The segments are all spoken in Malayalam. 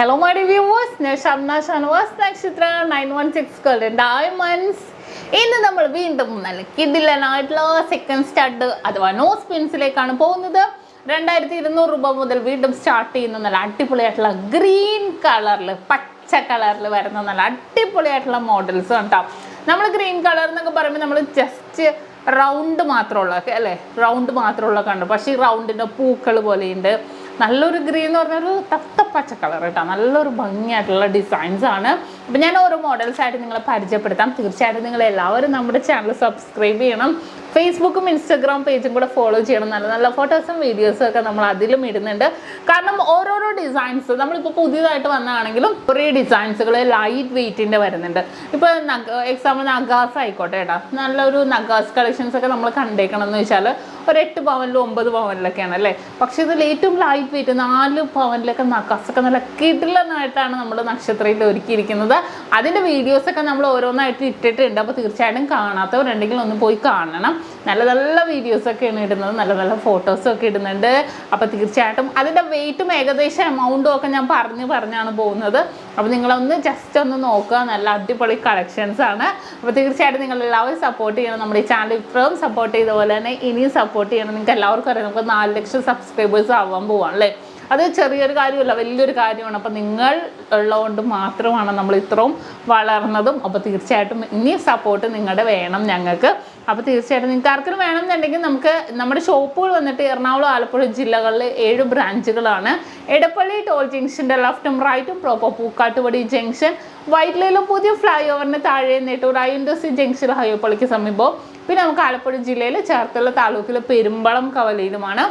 Hello my dear viewers, SHAMNA Nakshathra 916 Golden Diamonds. ഇന്ന് നമ്മൾ വീണ്ടും നല്ല കിടിലനായിട്ടുള്ള സെക്കൻഡ് സ്റ്റാർട്ട് അഥവാ നോ സ്പിൻസിലേക്കാണ് പോകുന്നത്. 2200 രൂപ മുതൽ വീണ്ടും സ്റ്റാർട്ട് ചെയ്യുന്ന നല്ല അടിപൊളിയായിട്ടുള്ള ഗ്രീൻ കളറിൽ പച്ച കളറിൽ വരുന്ന നല്ല അടിപൊളിയായിട്ടുള്ള മോഡൽസ് ഉണ്ടാവും. നമ്മൾ ഗ്രീൻ കളർ എന്നൊക്കെ പറയുമ്പോൾ നമ്മൾ ജസ്റ്റ് റൗണ്ട് മാത്രമുള്ള അല്ലേ, റൗണ്ട് മാത്രമുള്ള കണ്ടു. പക്ഷേ ഈ റൗണ്ടിൻ്റെ പൂക്കൾ പോലെയുണ്ട്. നല്ലൊരു ഗ്രീൻ എന്ന് പറഞ്ഞൊരു തത്തപ്പച്ച കളർ കേട്ടോ, നല്ലൊരു ഭംഗിയായിട്ടുള്ള ഡിസൈൻസ് ആണ്. അപ്പം ഞാൻ ഓരോ മോഡൽസ് ആയിട്ട് നിങ്ങളെ പരിചയപ്പെടുത്താം. തീർച്ചയായിട്ടും നിങ്ങൾ എല്ലാവരും നമ്മുടെ ചാനൽ സബ്സ്ക്രൈബ് ചെയ്യണം. ഫേസ്ബുക്കും ഇൻസ്റ്റഗ്രാം പേജും കൂടെ ഫോളോ ചെയ്യണം. നല്ല നല്ല ഫോട്ടോസും വീഡിയോസും ഒക്കെ നമ്മൾ അതിലും ഇടുന്നുണ്ട്. കാരണം ഓരോരോ ഡിസൈൻസ് നമ്മളിപ്പോൾ പുതിയതായിട്ട് വന്നതാണെങ്കിലും കുറേ ഡിസൈൻസുകൾ ലൈറ്റ് വെയ്റ്റിൻ്റെ വരുന്നുണ്ട്. ഇപ്പോൾ എക്സാമ്പിൾ നഗാസ് ആയിക്കോട്ടെ കേട്ടോ, നല്ലൊരു നഗാസ് കളക്ഷൻസ് ഒക്കെ നമ്മൾ കണ്ടേക്കണം എന്ന് വെച്ചാൽ ഒരു 8 പവനിലും 9 പവനിലൊക്കെയാണ് അല്ലേ. പക്ഷേ ഇതിൽ ഏറ്റവും ലൈറ്റ് വെയിറ്റ് 4 പവനിലൊക്കെ നഗാസൊക്കെ നല്ല കിടിലനായിട്ടാണ് നമ്മൾ നക്ഷത്രയിൽ ഒരുക്കിയിരിക്കുന്നത്. അതിൻ്റെ വീഡിയോസൊക്കെ നമ്മൾ ഓരോന്നായിട്ട് ഇട്ടിട്ടുണ്ട്. അപ്പോൾ തീർച്ചയായിട്ടും കാണാത്തവരുണ്ടെങ്കിൽ ഒന്ന് പോയി കാണണം. നല്ല നല്ല വീഡിയോസൊക്കെയാണ് ഇടുന്നത്, നല്ല നല്ല ഫോട്ടോസൊക്കെ ഇടുന്നുണ്ട്. അപ്പോൾ തീർച്ചയായിട്ടും അതിൻ്റെ വെയിറ്റും ഏകദേശം എമൗണ്ടും ഒക്കെ ഞാൻ പറഞ്ഞാണ് പോകുന്നത്. അപ്പോൾ നിങ്ങളൊന്ന് ജസ്റ്റ് ഒന്ന് നോക്കുക, നല്ല അടിപൊളി കളക്ഷൻസ് ആണ്. അപ്പോൾ തീർച്ചയായിട്ടും നിങ്ങൾ എല്ലാവരും സപ്പോർട്ട് ചെയ്യണം. നമ്മുടെ ഈ ചാനൽ ഇത്രയും സപ്പോർട്ട് ചെയ്ത പോലെ തന്നെ ഇനിയും സപ്പോർട്ട് ചെയ്യണം. നിങ്ങൾക്ക് എല്ലാവർക്കും അറിയാം നമുക്ക് 4 ലക്ഷം സബ്സ്ക്രൈബേഴ്സ് ആവാൻ പോവാണ് അല്ലേ. അത് ചെറിയൊരു കാര്യമല്ല, വലിയൊരു കാര്യമാണ്. അപ്പോൾ നിങ്ങൾ ഉള്ളതുകൊണ്ട് മാത്രമാണ് നമ്മൾ ഇത്രയും വളർന്നതും. അപ്പോൾ തീർച്ചയായിട്ടും ഇനി സപ്പോർട്ട് നിങ്ങളുടെ വേണം ഞങ്ങൾക്ക്. അപ്പോൾ തീർച്ചയായിട്ടും നിങ്ങൾക്ക് ആർക്കും വേണമെന്നുണ്ടെങ്കിൽ നമുക്ക് നമ്മുടെ ഷോപ്പുകൾ വന്നിട്ട് എറണാകുളം ആലപ്പുഴ ജില്ലകളിൽ 7 ബ്രാഞ്ചുകളാണ്. എടപ്പള്ളി ടോൾ ജംഗ്ഷൻ്റെ ലെഫ്റ്റും റൈറ്റും പ്രോപ്പർ പൂക്കാട്ടുപടി ജംഗ്ഷൻ, വൈറ്റ്ലയിലും പുതിയ ഫ്ലൈ ഓവറിന് താഴെ നെട്ടൂർ INDC ജംഗ്ഷൻ ഹൈവേപ്പള്ളിക്ക് സമീപം. പിന്നെ നമുക്ക് ആലപ്പുഴ ജില്ലയിൽ ചേർത്തല താലൂക്കിലെ പെരുമ്പളം കവലയിലുമാണ്.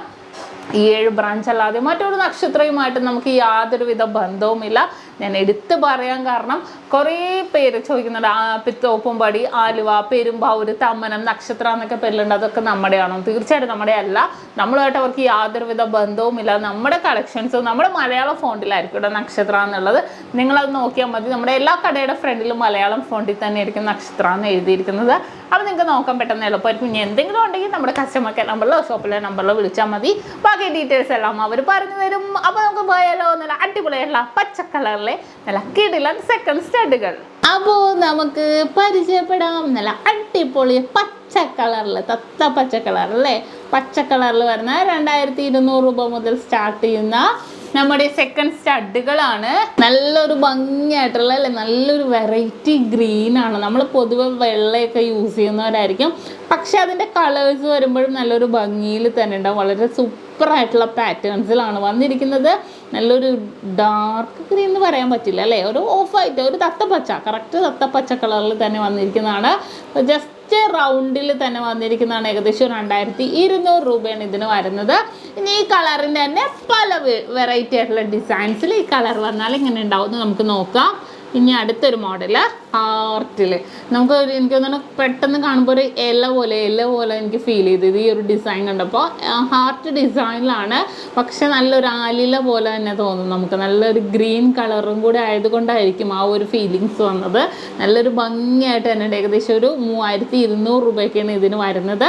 ഈ 7 ബ്രാഞ്ച് അല്ലാതെ മറ്റൊരു നക്ഷത്രയുമായിട്ട് നമുക്ക് യാതൊരുവിധ ബന്ധവുമില്ല. ഞാൻ എടുത്തു പറയാൻ കാരണം കുറേ പേര് ചോദിക്കുന്നുണ്ട്, തോപ്പുംപടി, ആലുവ, പെരുമ്പാവൂര്, തമ്മനം, നക്ഷത്ര എന്നൊക്കെ പേരിലുണ്ട്. അതൊക്കെ നമ്മുടെയാണോ? തീർച്ചയായിട്ടും നമ്മുടെ അല്ല. നമ്മളുമായിട്ട് അവർക്ക് യാതൊരുവിധ ബന്ധവുമില്ല. നമ്മുടെ കളക്ഷൻസ് നമ്മുടെ മലയാളം ഫോണ്ടിലായിരിക്കും ഇവിടെ നക്ഷത്ര എന്നുള്ളത്. നിങ്ങളത് നോക്കിയാൽ മതി. നമ്മുടെ എല്ലാ കടയുടെ ഫ്രണ്ടിലും മലയാളം ഫോണ്ടിൽ തന്നെ ആയിരിക്കും നക്ഷത്ര എന്ന് എഴുതിയിരിക്കുന്നത്. അപ്പോൾ നിങ്ങൾക്ക് നോക്കാൻ പെട്ടെന്ന് എളുപ്പമായിരിക്കും. ഇനി എന്തെങ്കിലും ഉണ്ടെങ്കിൽ നമ്മുടെ കസ്റ്റമർ കെയർ നമ്പറിലോ ഷോപ്പിലെ നമ്പറിലോ വിളിച്ചാൽ മതി. ബാക്കി ഡീറ്റെയിൽസ് എല്ലാം അവർ പറഞ്ഞു തരും. അപ്പോൾ നമുക്ക് പോയാലോ നല്ല അടിപൊളിയായിട്ടുള്ള പച്ച കളറിലെ നല്ല കിടിലൻ സെക്കൻഡ് സ്റ്റഡുകൾ. അപ്പോൾ നമുക്ക് പരിചയപ്പെടാം. നല്ല അടിപൊളി പച്ച കളറിൽ തത്ത പച്ച കളർ അല്ലേ, പച്ച കളറിൽ വരുന്ന 2200 രൂപ മുതൽ സ്റ്റാർട്ട് ചെയ്യുന്ന നമ്മുടെ സെക്കൻഡ് സ്റ്റഡുകളാണ്. നല്ലൊരു ഭംഗിയായിട്ടുള്ള അല്ലേ, നല്ലൊരു വെറൈറ്റി ഗ്രീൻ ആണ്. നമ്മൾ പൊതുവെ വെള്ളയൊക്കെ യൂസ് ചെയ്യുന്നവരായിരിക്കും. പക്ഷെ അതിൻ്റെ കളേഴ്സ് വരുമ്പോഴും നല്ലൊരു ഭംഗിയിൽ തന്നെ ഉണ്ടാവും. വളരെ സൂപ്പറായിട്ടുള്ള പാറ്റേൺസിലാണ് വന്നിരിക്കുന്നത്. നല്ലൊരു ഡാർക്ക് ഗ്രീൻ എന്ന് പറയാൻ പറ്റില്ല അല്ലേ, ഒരു ഓഫ് വൈറ്റ്, ഒരു തത്തപ്പച്ച, കറക്റ്റ് തത്തപ്പച്ച കളറിൽ തന്നെ വന്നിരിക്കുന്നതാണ്. ജസ്റ്റ് റൗണ്ടിൽ തന്നെ വന്നിരിക്കുന്നതാണ്. ഏകദേശം 2200 രൂപയാണ് ഇതിന് വരുന്നത്. ഇനി ഈ കളറിൻ്റെ തന്നെ പല വെറൈറ്റി ആയിട്ടുള്ള ഡിസൈൻസിൽ ഈ കളർ വന്നാൽ ഇങ്ങനെ ഉണ്ടാവും നമുക്ക് നോക്കാം. ഇനി അടുത്തൊരു മോഡല് ഹാർട്ടിൽ നമുക്ക് എനിക്ക് തോന്നുന്നു പെട്ടെന്ന് കാണുമ്പോൾ ഒരു ഇല പോലെ എനിക്ക് ഫീൽ ചെയ്തത് ഈ ഒരു ഡിസൈൻ കണ്ടപ്പോൾ. ഹാർട്ട് ഡിസൈനിലാണ്, പക്ഷെ നല്ലൊരു ആലില പോലെ തന്നെ തോന്നും നമുക്ക്. നല്ലൊരു ഗ്രീൻ കളറും കൂടെ ആയതുകൊണ്ടായിരിക്കും ആ ഒരു ഫീലിങ്സ് വന്നത്. നല്ലൊരു ഭംഗിയായിട്ട് തന്നെ ഏകദേശം ഒരു 3200 രൂപയ്ക്കാണ് ഇതിന് വരുന്നത്.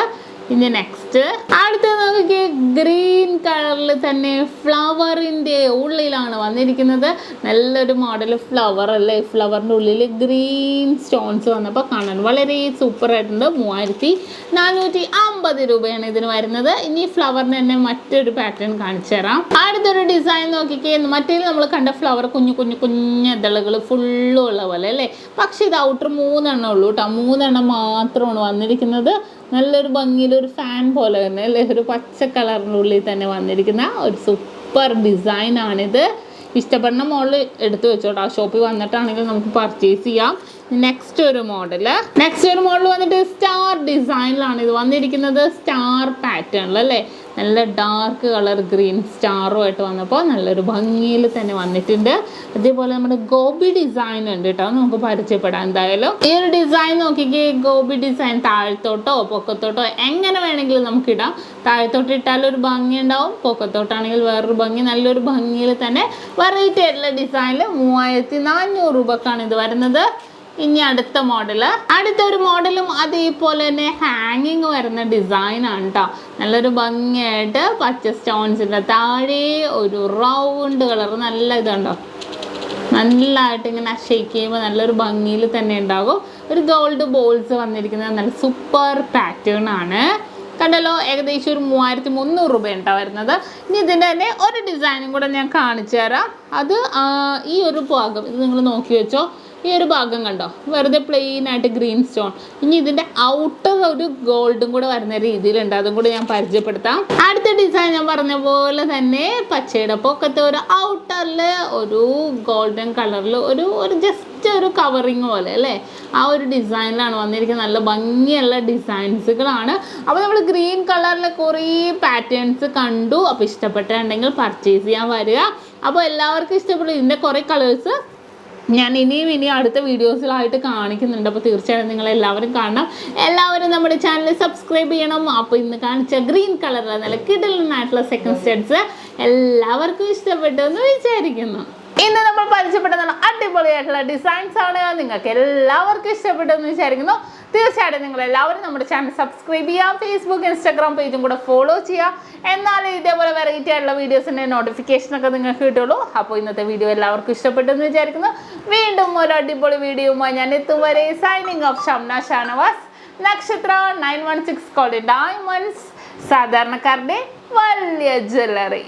ഇനി നെക്സ്റ്റ് അടുത്ത നമുക്ക് ഗ്രീൻ കളറിൽ തന്നെ ഫ്ലവറിൻ്റെ ഉള്ളിലാണ് വന്നിരിക്കുന്നത്. നല്ലൊരു മോഡൽ ഫ്ലവർ അല്ലേ, ഫ്ലവറിൻ്റെ ഉള്ളിൽ ഗ്രീൻ സ്റ്റോൺസ് വന്നപ്പോൾ കാണാൻ വളരെ സൂപ്പറായിട്ടുണ്ട്. 3450 രൂപയാണ് ഇതിന് വരുന്നത്. ഇനി ഫ്ലവറിന് തന്നെ മറ്റൊരു പാറ്റേൺ കാണിച്ചു തരാം. അടുത്തൊരു ഡിസൈൻ നോക്കിക്കേ. മറ്റേ നമ്മൾ കണ്ട ഫ്ലവർ കുഞ്ഞു ഇതളുകൾ ഫുള്ളും ഉള്ള പോലെ അല്ലേ, പക്ഷേ ഇത് ഔട്ടർ 3 എണ്ണം ഉള്ളൂ കേട്ടോ. 3 എണ്ണം മാത്രമാണ് വന്നിരിക്കുന്നത്. നല്ലൊരു ഭംഗിയിലൊരു ഫാൻ പോലെ തന്നെ അല്ലേ, ഒരു പച്ച കളറിനുള്ളിൽ തന്നെ വന്നിരിക്കുന്ന ഒരു സൂപ്പർ ഡിസൈനാണിത്. ഇഷ്ടപ്പെടുന്ന മോഡൽ എടുത്തു വെച്ചോട്ടോ, ആ ഷോപ്പിൽ വന്നിട്ടാണെങ്കിൽ നമുക്ക് പർച്ചേസ് ചെയ്യാം. നെക്സ്റ്റ് ഒരു മോഡൽ വന്നിട്ട് സ്റ്റാർ ഡിസൈനിലാണ് ഇത് വന്നിരിക്കുന്നത്. സ്റ്റാർ പാറ്റേണിൽ അല്ലേ, നല്ല ഡാർക്ക് കളർ ഗ്രീൻ സ്റ്റാറുമായിട്ട് വന്നപ്പോൾ നല്ലൊരു ഭംഗിയിൽ തന്നെ വന്നിട്ടുണ്ട്. അതേപോലെ നമ്മുടെ ഗോപി ഡിസൈൻ ഉണ്ട് കേട്ടോ, നമുക്ക് പരിചയപ്പെടാം. എന്തായാലും ഈ ഒരു ഡിസൈൻ നോക്കിക്കേ. ഗോപി ഡിസൈൻ താഴത്തോട്ടോ പൊക്കത്തോട്ടോ എങ്ങനെ വേണമെങ്കിലും നമുക്കിടാം. താഴത്തോട്ട് ഇട്ടാലൊരു ഭംഗി ഉണ്ടാവും, പൊക്കത്തോട്ടാണെങ്കിൽ വേറൊരു ഭംഗി. നല്ലൊരു ഭംഗിയിൽ തന്നെ വെറൈറ്റി ആയിട്ടുള്ള ഡിസൈനിൽ 3400 രൂപക്കാണ് ഇത് വരുന്നത്. ഇനി അടുത്തൊരു മോഡലും അതേപോലെ തന്നെ ഹാങ്ങിങ് വരുന്ന ഡിസൈനാണ് കേട്ടോ. നല്ലൊരു ഭംഗിയായിട്ട് പച്ച സ്റ്റോൺസിൻ്റെ താഴെ ഒരു റൗണ്ട് കളർ നല്ല ഇതുണ്ടോ, നല്ലതായിട്ട് ഇങ്ങനെ ഷേക്ക് ചെയ്യുമ്പോൾ നല്ലൊരു ഭംഗിയിൽ തന്നെ ഉണ്ടാകും. ഒരു ഗോൾഡ് ബോൾസ് വന്നിരിക്കുന്നത് നല്ല സൂപ്പർ പാറ്റേൺ ആണ്. കണ്ടല്ലോ, ഏകദേശം ഒരു 3300 രൂപയാണ് വരുന്നത്. ഇനി ഇതിൻ്റെ തന്നെ ഒരു ഡിസൈനും കൂടെ ഞാൻ കാണിച്ചു തരാം. അത് ഈ ഒരു ഭാഗം ഇത് നിങ്ങൾ നോക്കി വെച്ചോ. ഈ ഒരു ഭാഗം കണ്ടോ, വെറുതെ പ്ലെയിൻ ആയിട്ട് ഗ്രീൻ സ്റ്റോൺ. ഇനി ഇതിൻ്റെ ഔട്ടർ ഒരു ഗോൾഡും കൂടെ വരുന്ന രീതിയിലുണ്ട്, അതും കൂടെ ഞാൻ പരിചയപ്പെടുത്താം. അടുത്ത ഡിസൈൻ ഞാൻ പറഞ്ഞ പോലെ തന്നെ പച്ചയുടെ പൊക്കത്തെ ഒരു ഔട്ടറിൽ ഒരു ഗോൾഡൻ കളറിൽ ഒരു ജസ്റ്റ് ഒരു കവറിങ് പോലെ അല്ലേ, ആ ഒരു ഡിസൈനിലാണ് വന്നിരിക്കുന്നത്. നല്ല ഭംഗിയുള്ള ഡിസൈൻസുകളാണ്. അപ്പോൾ നമ്മൾ ഗ്രീൻ കളറിൽ കുറേ പാറ്റേൺസ് കണ്ടു. അപ്പോൾ ഇഷ്ടപ്പെട്ടിട്ടുണ്ടെങ്കിൽ പർച്ചേസ് ചെയ്യാൻ വരിക. അപ്പോൾ എല്ലാവർക്കും ഇഷ്ടപ്പെടും. ഇതിൻ്റെ കുറേ കളേഴ്സ് ഞാൻ ഇനിയും അടുത്ത വീഡിയോസിലായിട്ട് കാണിക്കുന്നുണ്ട്. അപ്പോൾ തീർച്ചയായും നിങ്ങൾ എല്ലാവരും കാണണം. എല്ലാവരും നമ്മുടെ ചാനൽ സബ്സ്ക്രൈബ് ചെയ്യണം. അപ്പോൾ ഇന്ന് കാണിച്ച ഗ്രീൻ കളറിൽ നല്ല കിടിലനായിട്ടുള്ള സെക്കൻഡ് സ്റ്റഡ്സ് എല്ലാവർക്കും ഇഷ്ടപ്പെട്ടു എന്ന് വിചാരിക്കുന്നു. ഇന്ന് നമ്മൾ പരിചയപ്പെടുന്ന അടിപൊളിയായിട്ടുള്ള ഡിസൈൻസ് ആണ്. നിങ്ങൾക്ക് എല്ലാവർക്കും ഇഷ്ടപ്പെട്ടെന്ന് വിചാരിക്കുന്നു. തീർച്ചയായിട്ടും നിങ്ങൾ എല്ലാവരും നമ്മുടെ ചാനൽ സബ്സ്ക്രൈബ് ചെയ്യുക. ഫേസ്ബുക്ക് ഇൻസ്റ്റാഗ്രാം പേജും കൂടെ ഫോളോ ചെയ്യുക. എന്നാലേ ഇതേപോലെ വെറൈറ്റി ആയിട്ടുള്ള വീഡിയോസിൻ്റെ നോട്ടിഫിക്കേഷനൊക്കെ നിങ്ങൾക്ക് കിട്ടുള്ളൂ. അപ്പോൾ ഇന്നത്തെ വീഡിയോ എല്ലാവർക്കും ഇഷ്ടപ്പെട്ടെന്ന് വിചാരിക്കുന്നു. വീണ്ടും ഒരു അടിപൊളി വീഡിയോയുമായി ഞാൻ എത്തുവരെ സൈനിങ് ഓഫ് ഷംന ഷാനവാസ്. നക്ഷത്ര 916 ഡയമണ്ട്സ്, സാധാരണക്കാരുടെ വലിയ ജ്വല്ലറി.